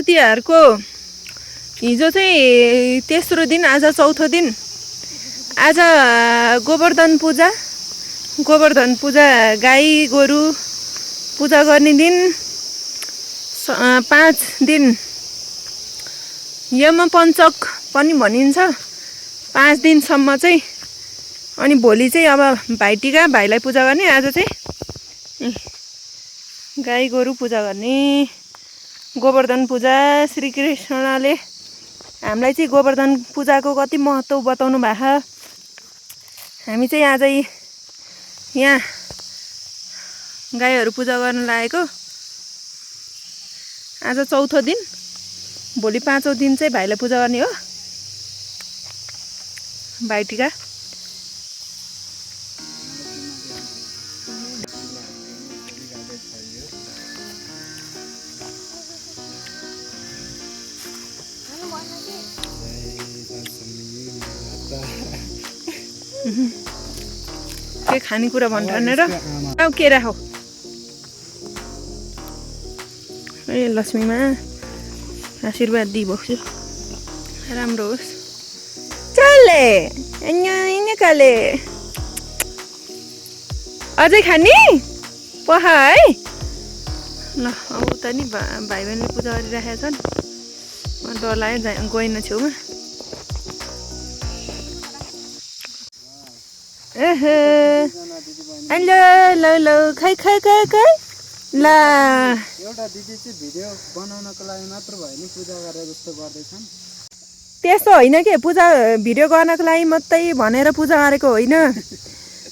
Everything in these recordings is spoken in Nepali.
तिहारको हिजो चाहिँ तेस्रो दिन, आज चौथो दिन। आज गोवर्धन पूजा गाई गोरु पूजा गर्ने दिन। 5 दिन यमपञ्चक पनि भनिन्छ 5 दिनसम्म चाहिँ। अनि भोलि चाहिँ अब भाइटिका, भाइलाई पूजा गर्ने। आज चाहिँ गाई गोरु पूजा गर्ने। गोवर्धन पूजा श्रीकृष्णले हामीलाई चाहिँ गोवर्धन पूजाको कति महत्त्व बताउनु भएको छ। हामी चाहिँ आज यहाँ गाईहरू पूजा गर्न लागेको। आज चौथो दिन, भोलि 5औं दिन चाहिँ भाइलाई पूजा गर्ने हो, भाइटिका। के खानेकुरा भन्ठाने र के राखौ। ए लक्ष्मीमा आशीर्वाद दिइबस्छु, राम्रो होस्। चले काले अझै खाने पह है। ल अब उता नि भाइ बहिनीले पूजा गरिराखेका छन्। म डर लाग्यो गएन छेउमा। ल खै ल। एउटा दिदी चाहिँ भिडियो बनाउनको लागि मात्र भयो नि पूजा गरेर जस्तो गर्दैछन्। त्यस्तो होइन के, पूजा भिडियो गर्नको लागि मात्रै भनेर पूजा गरेको होइन।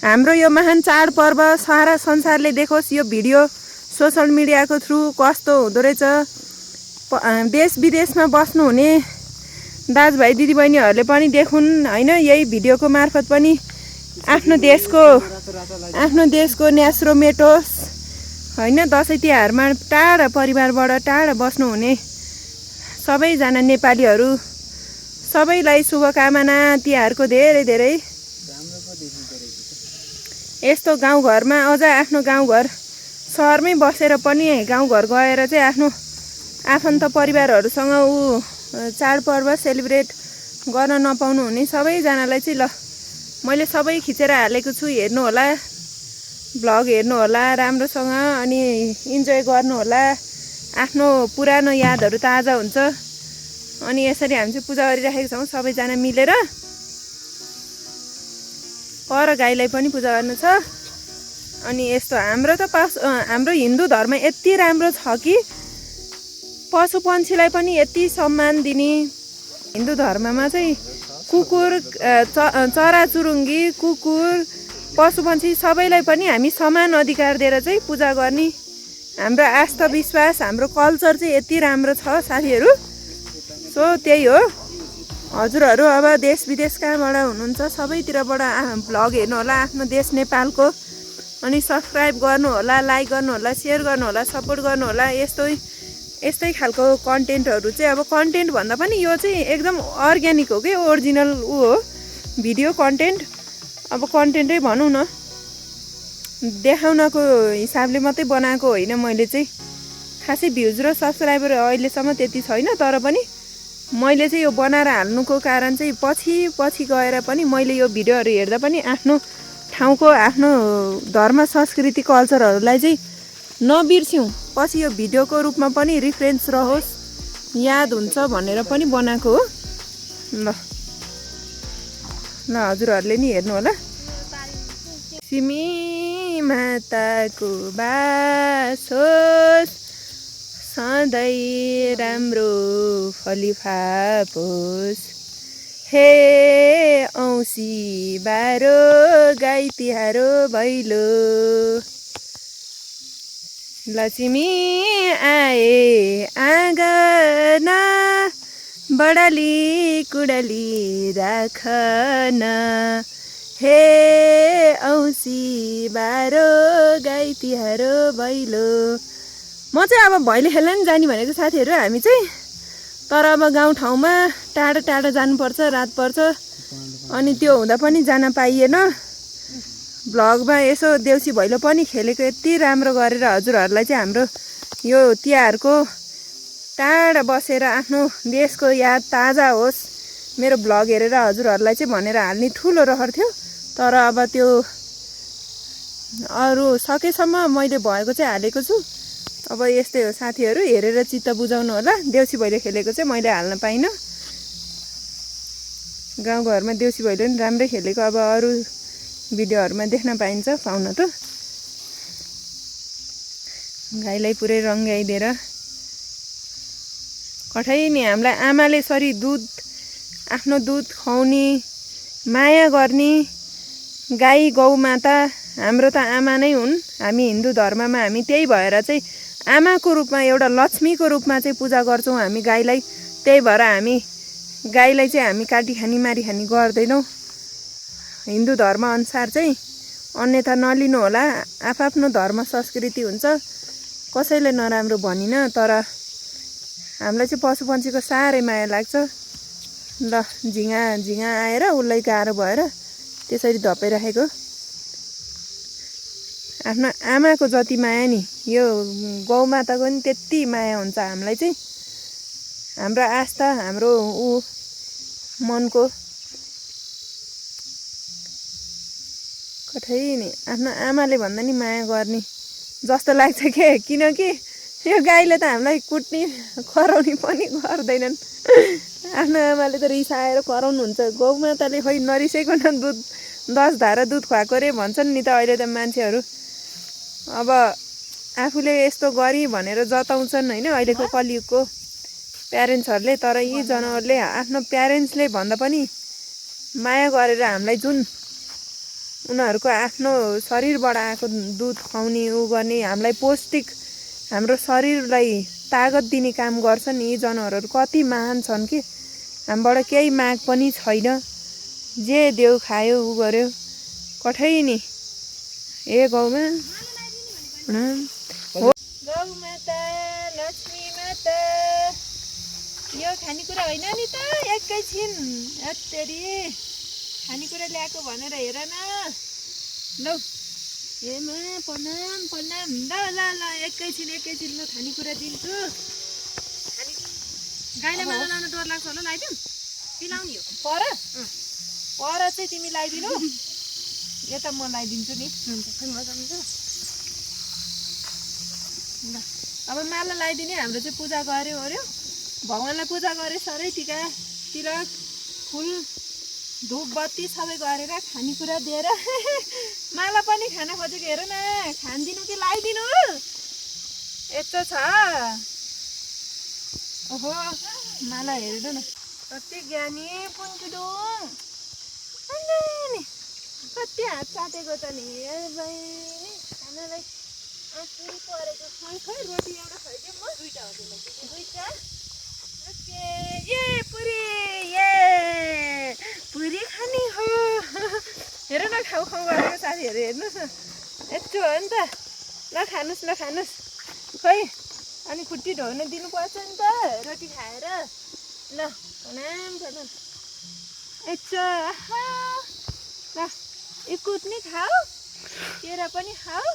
हाम्रो यो महान चाडपर्व सारा संसारले देखोस्। यो भिडियो सोसल मिडियाको थ्रु कस्तो हुँदो रहेछ। देश विदेशमा बस्नुहुने दाजुभाइ दिदीबहिनीहरूले पनि देखुन् होइन। यही भिडियोको मार्फत पनि आफ्नो देशको न्यास्रो मेटोस् होइन। दसैँ तिहारमा टाढा परिवारबाट टाढा बस्नुहुने सबैजना नेपालीहरू सबैलाई शुभकामना तिहारको धेरै धेरै। यस्तो गाउँघरमा अझ आफ्नो गाउँघर सहरमै बसेर पनि गाउँघर गएर चाहिँ आफ्नो आफन्त परिवारहरूसँग चाडपर्व सेलिब्रेट गर्न नपाउनु हुने सबैजनालाई चाहिँ ल मैले सबै खिचेर हालेको छु। हेर्नु होला, भ्लग हेर्नु होला राम्रोसँग, अनि इन्जोय गर्नु होला। आफ्नो पुरानो यादहरू ताजा हुन्छ। अनि यसरी हामी चाहिँ पूजा गरिराखेका छौँ सबैजना मिलेर। पर गाईलाई पनि पूजा गर्नु छ। अनि यस्तो हाम्रो हिन्दू धर्म यति राम्रो छ कि पशु पन्छीलाई पनि यति सम्मान दिने। हिन्दू धर्ममा चाहिँ कुकुर, चराचुरुङ्गी, कुकुर, पशुपन्छी सबैलाई पनि हामी समान अधिकार दिएर चाहिँ पूजा गर्ने हाम्रो आस्था विश्वास, हाम्रो कल्चर चाहिँ यति राम्रो छ साथीहरू। सो त्यही हो। हजुरहरू अब देश विदेश कहाँबाट हुनुहुन्छ सबैतिरबाट भ्लग हेर्नु होला आफ्नो देश नेपालको। अनि सब्सक्राइब गर्नु होला, लाइक गर्नु होला, सेयर गर्नु होला, सपोर्ट गर्नु होला। यस्तै खालको कन्टेन्टहरू चाहिँ अब कन्टेन्ट भन्दा पनि यो चाहिँ एकदम अर्ग्यानिक हो कि ओरिजिनल हो भिडियो कन्टेन्ट। अब कन्टेन्टै भनौँ न, देखाउनको हिसाबले मात्रै बनाएको होइन। मैले चाहिँ खासै भ्युज र सब्सक्राइबर अहिलेसम्म त्यति छैन, तर पनि मैले चाहिँ यो बनाएर हाल्नुको कारण चाहिँ पछि गएर पनि मैले यो भिडियोहरू हेर्दा पनि आफ्नो ठाउँको आफ्नो धर्म संस्कृति कल्चरहरूलाई चाहिँ नबिर्स्यौँ। पछि यो भिडियोको रूपमा पनि रिफरेन्स रहोस्, याद हुन्छ भनेर पनि बनाएको हो। ल हजुरहरूले नि हेर्नु होला। लक्ष्मी माताको बास होस्, सधैँ राम्रो फलिफापोस्। हे औँसी बारो गाई तिहारो भैलो, लक्ष्मी आए आँगना, बडाली कुडाली राखन। हे औँसी बारो गाई तिहारो भैलो। म चाहिँ अब भैलो खेल्न नि जाने भनेको साथीहरू हामी चाहिँ। तर अब गाउँठाउँमा टाढा टाढा जानुपर्छ, रात पर्छ। अनि त्यो हुँदा पनि जान पाइएन। भ्लगमा यसो देउसी भैलो पनि खेलेको यति राम्रो गरेर हजुरहरूलाई चाहिँ हाम्रो यो तिहारको टाढा बसेर आफ्नो देशको याद ताजा होस् मेरो भ्लग हेरेर हजुरहरूलाई चाहिँ भनेर हाल्ने ठुलो रहर थियो। तर अब त्यो अरू सकेसम्म मैले भएको चाहिँ हालेको छु। अब यस्तै हो साथीहरू, हेरेर चित्त बुझाउनु होला। देउसी भैलो खेलेको चाहिँ मैले हाल्न पाइनँ। गाउँघरमा देउसी भैलो नि राम्रै खेलेको अब अरू भिडियोहरूमा देख्न पाइन्छ पाउन त। गाईलाई पुरै रङ्गाइदिएर कठै नि हामीलाई आमाले सरी आफ्नो दुध खुवाउने माया गर्ने गाई गौमाता हाम्रो त आमा नै हुन्। हामी हिन्दू धर्ममा हामी त्यही भएर चाहिँ आमाको रूपमा एउटा लक्ष्मीको रूपमा चाहिँ पूजा गर्छौँ हामी गाईलाई। त्यही भएर हामी गाईलाई चाहिँ हामी काटी खानी मारी खानी गर्दैनौँ। हिन्दू धर्म अनुसार चाहिँ अन्यथा नलिनु होला। आफ्नो धर्म संस्कृति हुन्छ, कसैले नराम्रो भनिन। तर हामीलाई चाहिँ पशुपन्छीको साह्रै माया लाग्छ। ल झिँगा आएर उसलाई गाह्रो भएर त्यसरी धपाइराखेको। आफ्नो आमाको जति माया नि यो गौमाताको नि त्यति माया हुन्छ हामीलाई चाहिँ। हाम्रो आस्था हाम्रो मनको कठै नि आफ्नो आमाले भन्दा नि माया गर्ने जस्तो लाग्छ के। किनकि यो गाईले त हामीलाई कुट्ने कराउने पनि गर्दैनन्। आफ्नो आमाले त रिसाएर कराउनुहुन्छ। गौमाताले खोइ नरिसाइकन दुध 10 धारा दुध खुवाएको रे भन्छन् नि त अहिले त मान्छेहरू। अब आफूले यस्तो गरी भनेर जताउँछन् होइन अहिलेको कलियुगको प्यारेन्ट्सहरूले। तर यी जनावरले आफ्नो प्यारेन्ट्सले भन्दा पनि माया गरेर हामीलाई जुन उनीहरूको आफ्नो शरीरबाट आएको दुध खुवाउने गर्ने हामीलाई पौष्टिक हाम्रो शरीरलाई तागत दिने काम गर्छन्। यी जनावरहरू कति महान छन् कि हामीबाट केही माग पनि छैन। जे देऊ खायो गर्यो कठै नि। ए गौमा गौमाता लक्ष्मी माता यो खानेकुरा होइन नि त एकैछिन अत्तेरी खानेकुरा ल्याएको भनेर हेर न। लौ हेमा प्रणाम प्रणाम। ल ल ल एकैछिन ल खानेकुरा दिन्छु। गाईलाई माला लाउन डर लाग्छ होला, लगाइदिउँ कि लाउने हो? पर चाहिँ तिमी लगाइदिनु, यता म लगाइदिन्छु नि। ल अब माला लगाइदिने हाम्रो चाहिँ पूजा गऱ्यो ओऱ्यो, भगवान्लाई पूजा गरे सरै टिका तिलक फुल धूप बत्ती सबै गरेर खानेकुरा दिएर माला पनि खान खोजेको। हेर न खानिदिनु कि लगाइदिनु यस्तो छ। ओहो माला हेर्नु न कति ज्ञानी पुन्चुडुङ नि कति हात चाटेको त नि खानालाई आफै परेको। खै रोटी एउटा खाइदिउँ म। दुईटा हो दुईटा। ओके ए पुरी खाने हो। हेर न खाउ गरेको साथीहरू हेर्नुहोस् न यस्तो हो नि त। ल खानुहोस् खै अनि खुट्टी ढोग्न दिनुपर्छ नि त रोटी खाएर। ल प्रणाम यस्तो ल इकुट नि खाऊ केरा पनि खाऊ।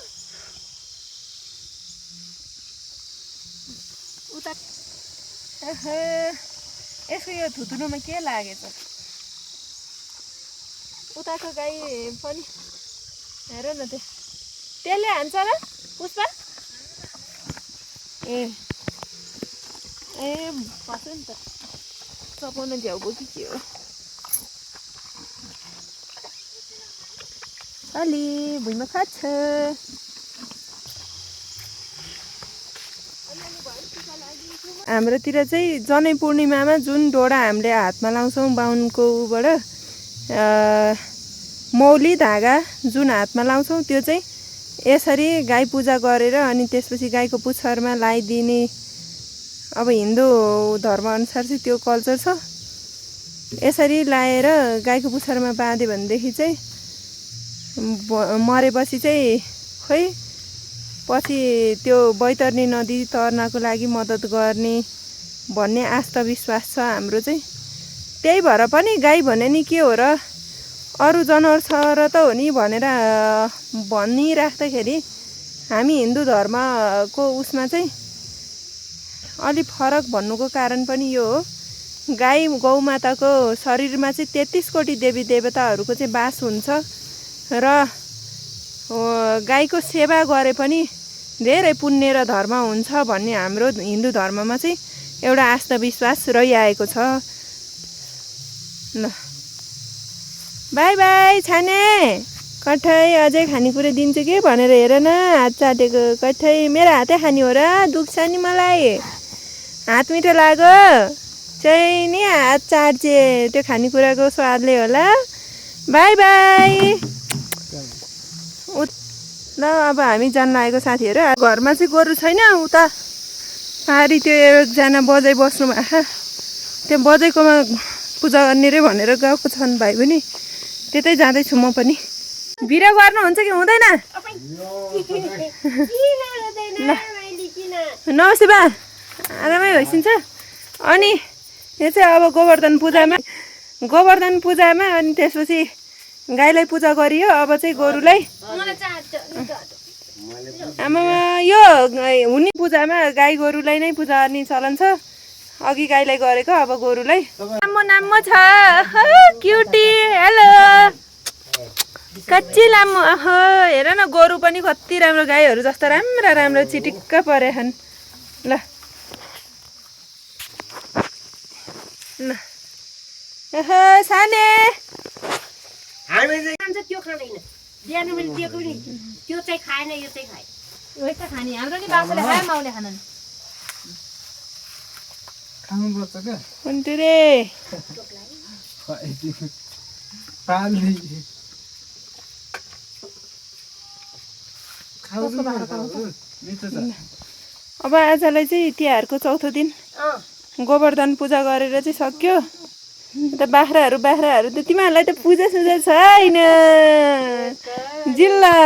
उता यसको यो थुतुरोमा के लागेछ? उताको गाई पनि हेर न त्यसले हान्छ र पुष्पा। ए बस्नु नि त चपाउन झ्याउको कि के हो। अलि भुइँमा खान्छ। हाम्रोतिर चाहिँ जनै पूर्णिमामा जुन डोडा हामीले हातमा लाउँछौँ बाहुनको उबाट मौली धागा जुन हातमा लाउँछौँ त्यो चाहिँ यसरी गाई पूजा गरेर अनि त्यसपछि गाईको पुच्छरमा लगाइदिने। अब हिन्दू धर्मअनुसार चाहिँ त्यो कल्चर छ। यसरी लाएर गाईको पुच्छरमा बाँध्यो भनेदेखि चाहिँ मरेपछि चाहिँ खोइ पछि त्यो बैतरणी नदी तर्नको लागि मद्दत गर्ने भन्ने आस्था विश्वास छ हाम्रो चाहिँ। त्यही भएर पनि गाई भने नि के हो र अरू जनावर छ र त हो नि भनेर भनिराख्दाखेरि हामी हिन्दू धर्मको उसमा चाहिँ अलि फरक भन्नुको कारण पनि यो हो, गाई गौमाताको शरीरमा चाहिँ 33 कोटी देवी देवताहरूको चाहिँ बास हुन्छ र गाईको सेवा गरे पनि धेरै पुण्य र धर्म हुन्छ भन्ने हाम्रो हिन्दू धर्ममा चाहिँ एउटा आस्था विश्वास रहिआएको छ। ल बाई बाई छाने, कठै अझै खानेकुरा दिन्छु कि भनेर हेर न, हात चाटेको कठै मेरो हातै खाने हो र, दुख्छ नि मलाई, हात मिठो लाग्यो चाहिँ नि हात चाट्छे, त्यो खानेकुराको स्वादले होला। By by. ल अब हामी जान लागेको साथीहरू, घरमा चाहिँ गोरु छैन, उता पारी त्यो एकजना बजाइ बस्नु भएको, त्यो बजाइकोमा पूजा गर्ने रे भनेर गएको छन् भाइ पनि, त्यतै जाँदैछु म पनि। भिडियो गर्नुहुन्छ कि हुँदैन? नमस्ते बा, आरामै भइसिन्छ। अनि यो चाहिँ अब गोवर्धन पूजामा अनि त्यसपछि गाईलाई पूजा गरियो, अब चाहिँ गोरुलाई। आमामा यो हुने पूजामा गाई गोरुलाई नै पूजा गर्ने चलन छ, अघि गाईलाई गरेको अब गोरुलाई। नामो छ क्युटी, हेलो कच्ची लामो, अहो हेर न गोरु पनि कति राम्रो, गाईहरू जस्तो राम्रो चिटिक्क परेछन्। ल ओहो साने त्यो खाँदैन, बिहान मैले दिएको नि त्यो चाहिँ खाएन, यो चाहिँ खाए, यो चाहिँ खाने। हाम्रो नि बाबाले खाए, माउले खानन्। खानुपर्छ क्या कुन्टुरे अब आजलाई चाहिँ तिहारको चौथो दिन गोवर्धन पूजा गरेर चाहिँ सक्यो। त बाख्राहरू त तिमीहरूलाई त पूजा सुजा छैन जिल्ला।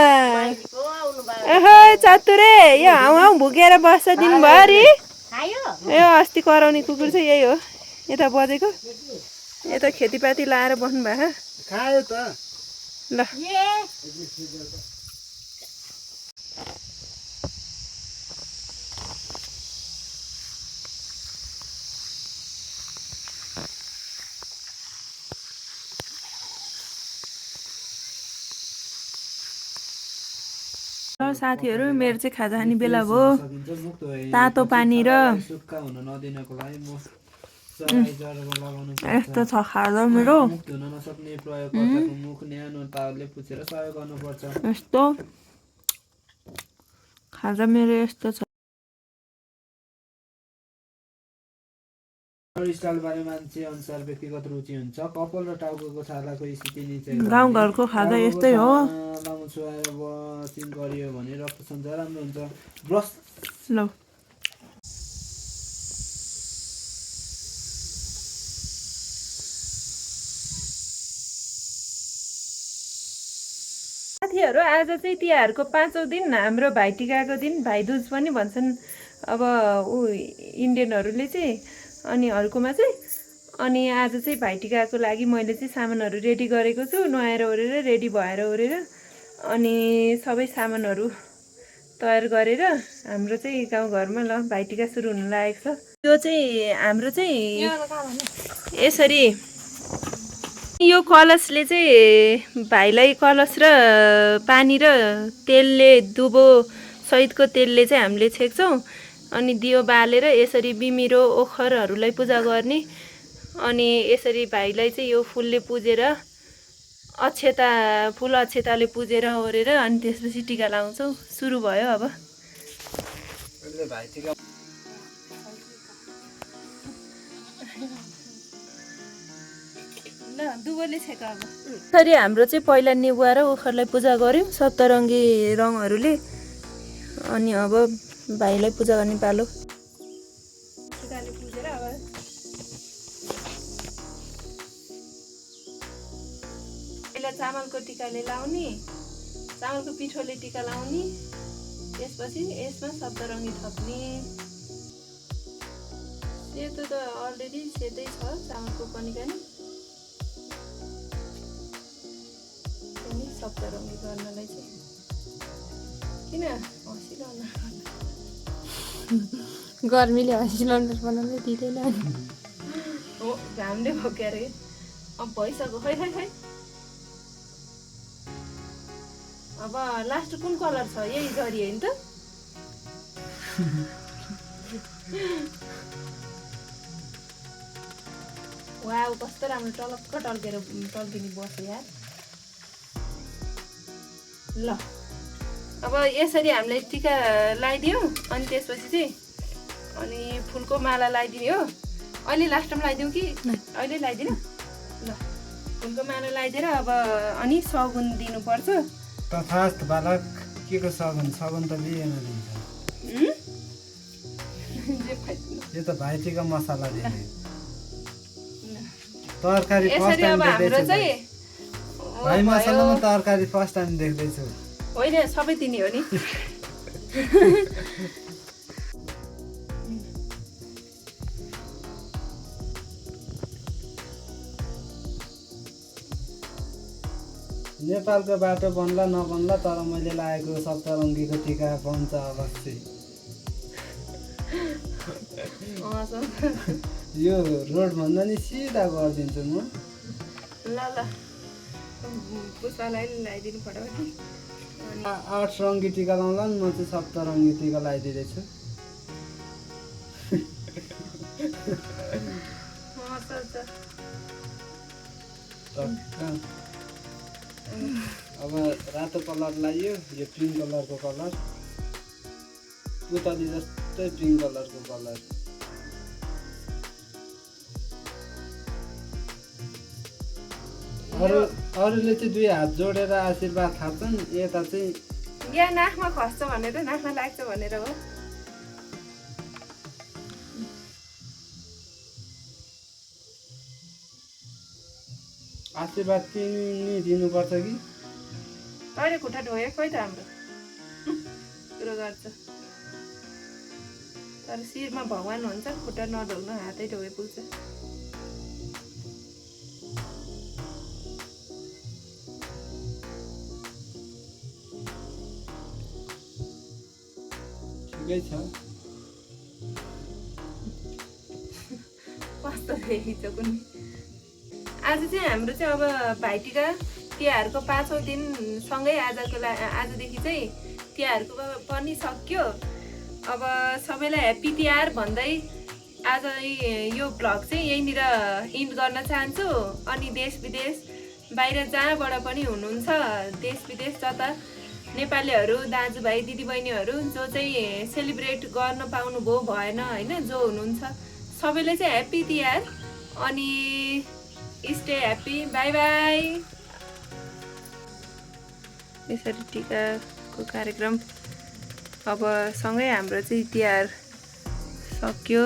ओहो चतुरे, यो हाउ भुकेर बस्छ दिनभरि। यो अस्ति कराउने कुकुर चाहिँ यही हो, यता बजेको, यता खेतीपाती लाएर बस्नु भएको। खायो त ल साथीहरू, मेरो चाहिँ खाजा खाने बेला भयो। तातो पानी र यस्तो छ खाजा मेरो, यस्तो खाजा मेरो यस्तो छ। स्टाइलबारे मान्छे अनुसार व्यक्तिगत रुचि हुन्छ। कपाल र टाउको छालाको स्थिति निचे गाउँघरको खाजा यस्तै हो। लामो छुवाएर बसिङ गरियो भने रक्त सञ्चार राम्रो हुन्छ। ब्रस ल साथीहरू, आज चाहिँ तिहारको 5औं दिन, हाम्रो भाइटिकाको दिन, भाइदुज पनि भन्छन् अब इन्डियनहरूले चाहिँ, अनि अरूकोमा चाहिँ। अनि आज चाहिँ भाइटिकाको लागि मैले चाहिँ सामानहरू रेडी गरेको छु, नुहाएर ओरेर रेडी भएर ओरेर, अनि सबै सामानहरू तयार गरेर हाम्रो चाहिँ गाउँघरमा ल भाइटिका सुरु हुन लागेको छ। यो चाहिँ हाम्रो चाहिँ यसरी यो कलशले चाहिँ भाइलाई कलश र पानी र तेलले, दुबो सहितको तेलले चाहिँ हामीले छेक्छौँ। अनि दियो बालेर यसरी बिमिरो ओखरहरूलाई पूजा गर्ने। अनि यसरी भाइलाई चाहिँ यो फुलले पूजेर, अक्षता फुल अक्षताले पूजेर ओरेर अनि त्यसपछि टिका लाउँछौँ। सुरु भयो अब। ल दुबोले छेक अब। यसरी हाम्रो चाहिँ पहिला नेउवा र ओखरलाई पूजा गऱ्यौँ सप्तरङ्गी रङहरूले। अनि अब भाइलाई पूजा गर्ने पालो। टिकाले पूजेर अब पहिला चामलको टिकाले लाउने, चामलको पिठोले टिका लाउने, त्यसपछि यसमा सप्तरङ्गी थप्ने। सेतो त अलरेडी सेतै छ चामलको पनि सप्तरङ्गी गर्नलाई चाहिँ किन हँसिरहनु गर्मीले सिलिन्डर बनाउनै दिँदैन नि हो घामले भयो के अरे अब भइसक्यो खै खै खै अब लास्ट कुन कलर छ यही जरी होइन त वाउ कस्तो राम्रो टलक्क टल्केर टल्किने बस्यो यार ल अब यसरी हामीले टिका लगाइदियौँ अनि त्यसपछि चाहिँ अनि फुलको माला लगाइदिने हो अहिले लास्टमा लगाइदिउँ कि अहिले लगाइदिनु ल फुलको माला लगाइदिएर अब अनि सगुन दिनुपर्छ तथास्त बालक के को सगुन सगुन त बिहेमा दिन्छ यो त भाइटीको मसला दिने तरकारी फर्स्ट यसरी अब टाइम हाम्रो देख्दैछु चाहिँ भाइ मसलामा तरकारी फर्स्ट टाइम देख्दैछु होइन सबै दिने हो नि नेपालको बाटो बन्ला नबन्ला तर मैले लागेको सप्तरङ्गीको टिका बन्छ अवश्य यो रोड भन्दा नि सिधा गरिदिन्छु म ल ल पुष्पालाई लगाइदिनु पर्यो कि 8 रङ्गी टिका लाउँला नि म चाहिँ सप्तरङ्गी टिका लगाइदिँदैछु अब रातो कलर लगाइयो यो पिङ्क कलरको कलर पुतली जस्तै पिङ्क कलरको कलर अरूले चाहिँ 2 हात जोडेर आशीर्वाद थाप्छन् यता चाहिँ या नाकमा खस्छ भनेर नाकमा लाग्छ भनेर हो आशीर्वाद तिमी दिनुपर्छ कि अहिले खुट्टा ढोयो खोइ त हाम्रो कुरो गर्छ तर शिरमा भगवान् हुन्छ खुट्टा नढोल्नु हातै ढोए पुग्छ ठिकै छ कस्तो देखिन्छ कुनै आज चाहिँ हाम्रो चाहिँ अब भाइटिका तिहारको 5औं दिन सँगै आजदेखि चाहिँ तिहारको पनि सक्यो अब सबैलाई ह्याप्पी तिहार भन्दै आज यो भ्लग चाहिँ यहीँनिर इन्ड गर्न चाहन्छु अनि देश विदेश बाहिर जहाँबाट पनि हुनुहुन्छ देश विदेश जता नेपालीहरू दाजुभाइ दिदीबहिनीहरू जो चाहिँ सेलिब्रेट गर्न पाउनुभयो भएन होइन जो हुनुहुन्छ सबैलाई चाहिँ ह्याप्पी तिहार अनि स्टे ह्याप्पी बाई बाई यसरी टिकाको कार्यक्रम अब सँगै हाम्रो चाहिँ तिहार सक्यो